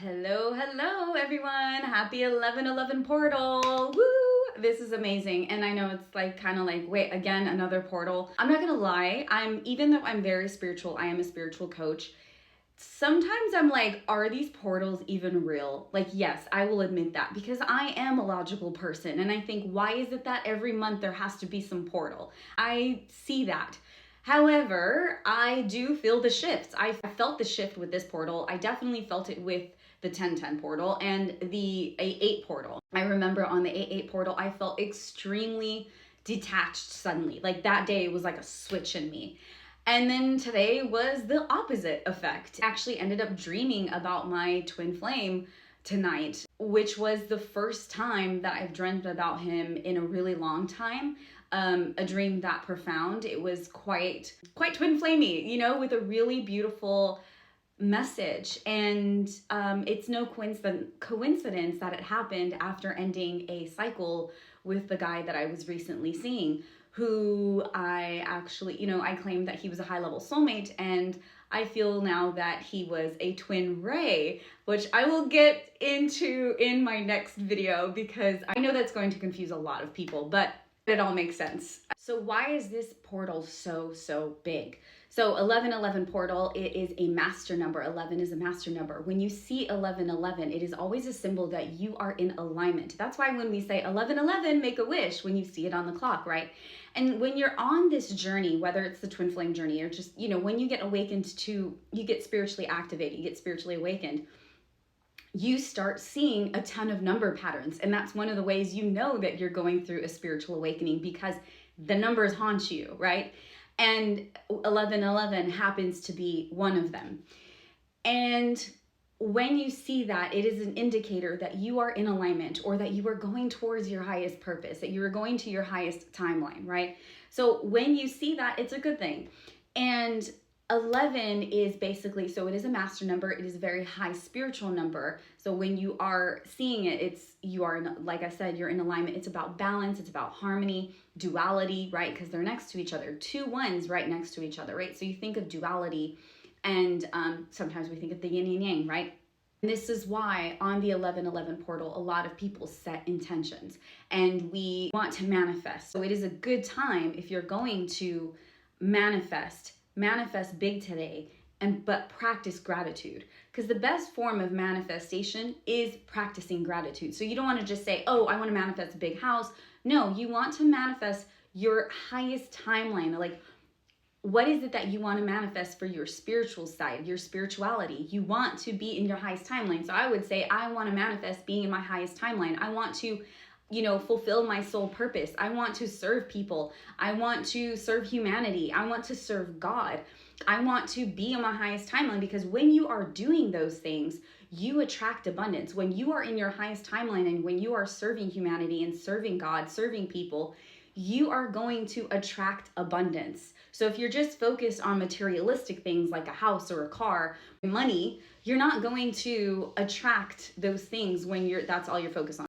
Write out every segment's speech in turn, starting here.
Hello everyone. Happy 11/11 portal. Woo! This is amazing. And I know it's like kind of like, wait, again, another portal. I'm not going to lie. Even though I'm very spiritual, I am a spiritual coach. Sometimes I'm like, are these portals even real? Like, yes, I will admit that because I am a logical person. And I think, why is it that every month there has to be some portal? I see that. However, I do feel the shifts. I felt the shift with this portal. I definitely felt it with the 1010 portal and the 88 portal. I remember on the 88 portal, I felt extremely detached suddenly. Like that day was like a switch in me. And then today was the opposite effect. I actually ended up dreaming about my twin flame tonight, which was the first time that I've dreamt about him in a really long time. A dream that profound. It was quite twin flamey, with a really beautiful message. And it's no coincidence that it happened after ending a cycle with the guy that I was recently seeing, who I actually, I claimed that he was a high-level soulmate, and I feel now that he was a twin ray, which I will get into in my next video because I know that's going to confuse a lot of people, but it all makes sense. So why is this portal so big? So 1111 portal, it is a master number. 11 is a master number. When you see 1111, it is always a symbol that you are in alignment. That's why when we say 1111, make a wish, when you see it on the clock, right? And when you're on this journey, whether it's the twin flame journey or just, when you get awakened you get spiritually activated, you get spiritually awakened, you start seeing a ton of number patterns. And that's one of the ways you know that you're going through a spiritual awakening, because the numbers haunt you, right? And 1111 happens to be one of them. And when you see that, it is an indicator that you are in alignment, or that you are going towards your highest purpose, that you are going to your highest timeline, right? So when you see that, it's a good thing. And 11 is basically, so it is a master number. It is a very high spiritual number. So when you are seeing it, like I said, you're in alignment. It's about balance. It's about harmony, duality, right? Because they're next to each other. Two ones right next to each other, right? So you think of duality, and sometimes we think of the yin and yang, right? And this is why on the 1111 portal, a lot of people set intentions and we want to manifest. So it is a good time, if you're going to manifest big today, but practice gratitude, because the best form of manifestation is practicing gratitude. So you don't want to just say, oh, I want to manifest a big house. No, you want to manifest your highest timeline. Like, what is it that you want to manifest for your spiritual side, your spirituality? You want to be in your highest timeline. So I would say, I want to manifest being in my highest timeline. I want to fulfill my soul purpose. I want to serve people. I want to serve humanity. I want to serve God. I want to be in my highest timeline, because when you are doing those things, you attract abundance. When you are in your highest timeline and when you are serving humanity and serving God, serving people, you are going to attract abundance. So if you're just focused on materialistic things like a house or a car, money, you're not going to attract those things when that's all you're focused on.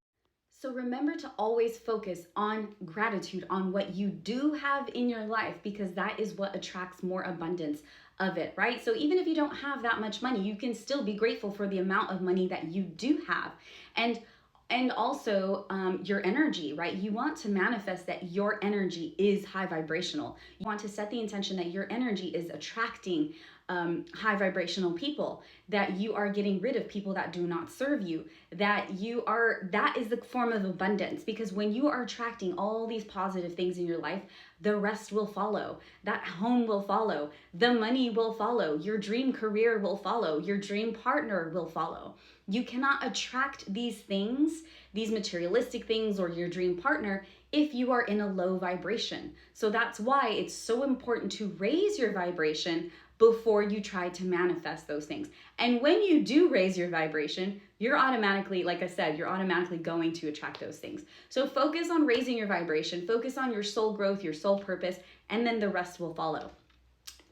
So remember to always focus on gratitude, on what you do have in your life, because that is what attracts more abundance of it, right? So even if you don't have that much money, you can still be grateful for the amount of money that you do have. And also your energy, right? You want to manifest that your energy is high vibrational. You want to set the intention that your energy is attracting high vibrational people, that you are getting rid of people that do not serve you, that is the form of abundance. Because when you are attracting all these positive things in your life, the rest will follow. That home will follow. The money will follow. Your dream career will follow. Your dream partner will follow. You cannot attract these things, these materialistic things, or your dream partner if you are in a low vibration. So that's why it's so important to raise your vibration before you try to manifest those things. And when you do raise your vibration, you're automatically, like I said, you're automatically going to attract those things. So focus on raising your vibration, focus on your soul growth, your soul purpose, and then the rest will follow.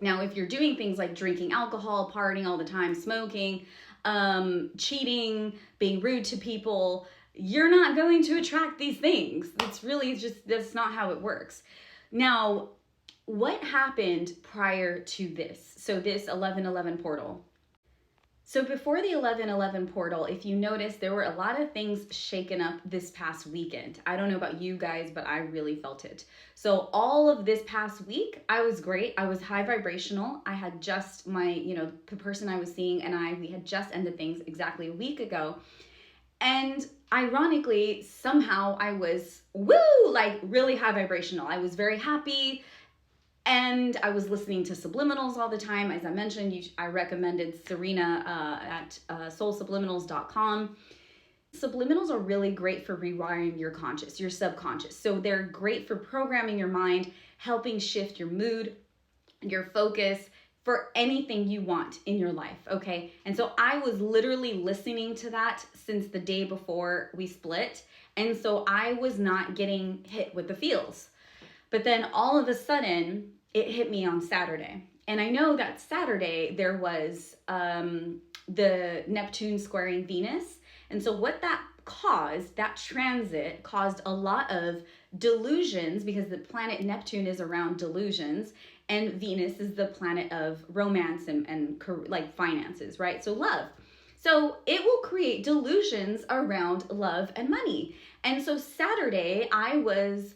Now, if you're doing things like drinking alcohol, partying all the time, smoking, cheating, being rude to people, you're not going to attract these things. That's not how it works. Now, what happened prior to this? So this 1111 portal. So before the 11/11 portal, if you notice, there were a lot of things shaken up this past weekend. I don't know about you guys, but I really felt it. So all of this past week, I was great. I was high vibrational. I had just the person I was seeing and we had just ended things exactly a week ago. And ironically, somehow I was, like really high vibrational. I was very happy. And I was listening to subliminals all the time. As I mentioned, I recommended Serena at soulsubliminals.com. Subliminals are really great for rewiring your subconscious. So they're great for programming your mind, helping shift your mood, your focus, for anything you want in your life, okay? And so I was literally listening to that since the day before we split. And so I was not getting hit with the feels. But then all of a sudden, it hit me on Saturday. And I know that Saturday there was the Neptune squaring Venus. And so what that transit caused a lot of delusions, because the planet Neptune is around delusions and Venus is the planet of romance and like finances, right? So love. So it will create delusions around love and money. And so Saturday I was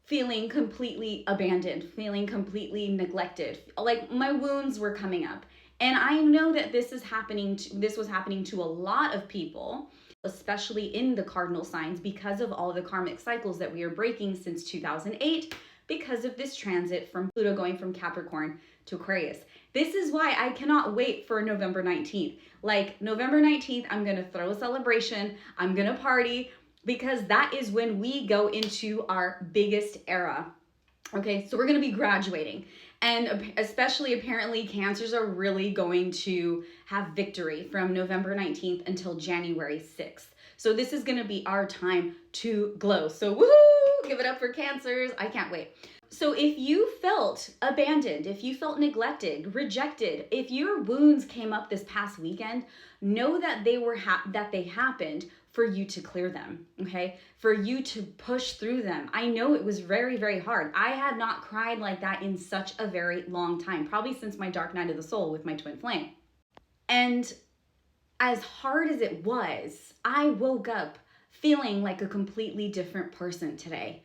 feeling completely abandoned, feeling completely neglected. Like my wounds were coming up. And I know that this was happening to a lot of people, especially in the cardinal signs, because of all the karmic cycles that we are breaking since 2008, because of this transit from Pluto going from Capricorn to Aquarius. This is why I cannot wait for November 19th. Like November 19th, I'm gonna throw a celebration, I'm gonna party, because that is when we go into our biggest era. Okay, so we're gonna be graduating. And especially apparently cancers are really going to have victory from November 19th until January 6th. So this is gonna be our time to glow. So woohoo, give it up for cancers. I can't wait. So if you felt abandoned, if you felt neglected, rejected, if your wounds came up this past weekend, know that they happened for you to clear them, okay? For you to push through them. I know it was very, very hard. I had not cried like that in such a very long time, probably since my dark night of the soul with my twin flame. And as hard as it was, I woke up feeling like a completely different person today.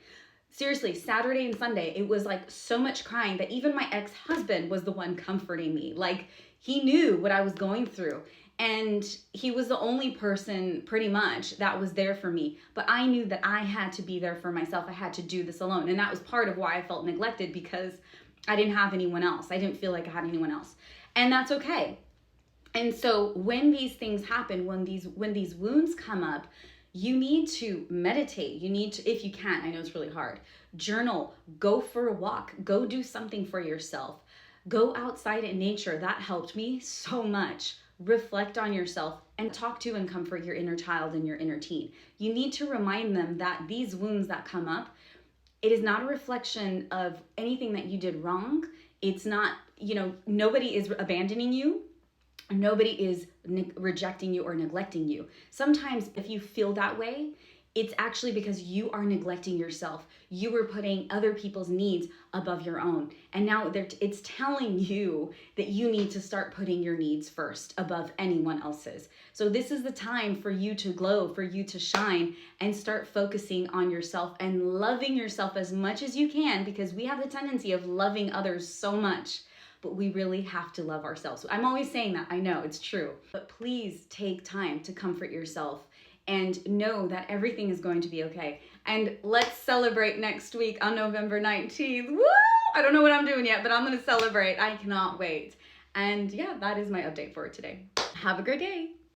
Seriously, Saturday and Sunday, it was like so much crying that even my ex-husband was the one comforting me. Like he knew what I was going through. And he was the only person pretty much that was there for me. But I knew that I had to be there for myself. I had to do this alone. And that was part of why I felt neglected, because I didn't have anyone else. I didn't feel like I had anyone else. And that's okay. And so when these things happen, when these wounds come up, you need to meditate. You need to, if you can, I know it's really hard, journal, go for a walk, go do something for yourself, go outside in nature. That helped me so much. Reflect on yourself and talk to and comfort your inner child and your inner teen. You need to remind them that these wounds that come up, it is not a reflection of anything that you did wrong. It's not, nobody is abandoning you. Nobody is rejecting you or neglecting you. Sometimes if you feel that way, it's actually because you are neglecting yourself. You were putting other people's needs above your own. And now it's telling you that you need to start putting your needs first above anyone else's. So this is the time for you to glow, for you to shine, and start focusing on yourself and loving yourself as much as you can, because we have the tendency of loving others so much, but we really have to love ourselves. I'm always saying that, I know it's true, but please take time to comfort yourself and know that everything is going to be okay. And let's celebrate next week on November 19th. Woo! I don't know what I'm doing yet, but I'm gonna celebrate. I cannot wait. And yeah, that is my update for today. Have a great day.